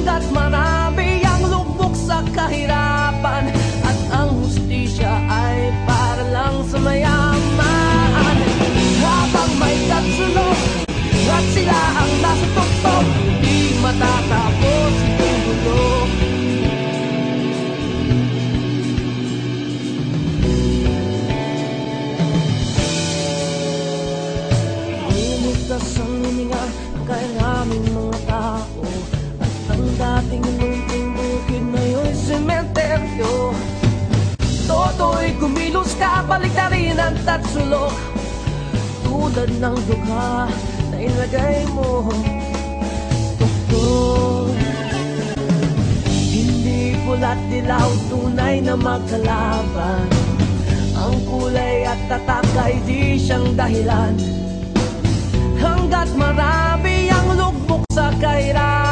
Hanggat marami ang lubog sa kahirapan, at ang hustisya ay para lang sa mayaman. Habang may katsulog at sila ang nasa tuktok, di matatapos itong gulo. Lumigtas ang hininga ng kairaming mga tao, at ang dating munting bukid ngayon'y sementeryo. Toto'y kumilos ka, baliktarin ang tatsulok, tulad ng dukha na ilagay mo. Tuktok, hindi pula't dilaw, tunay na magkalaban. Ang kulay at tatak ay di siyang dahilan. Hanggat marami ang lugmok sa kahirapan,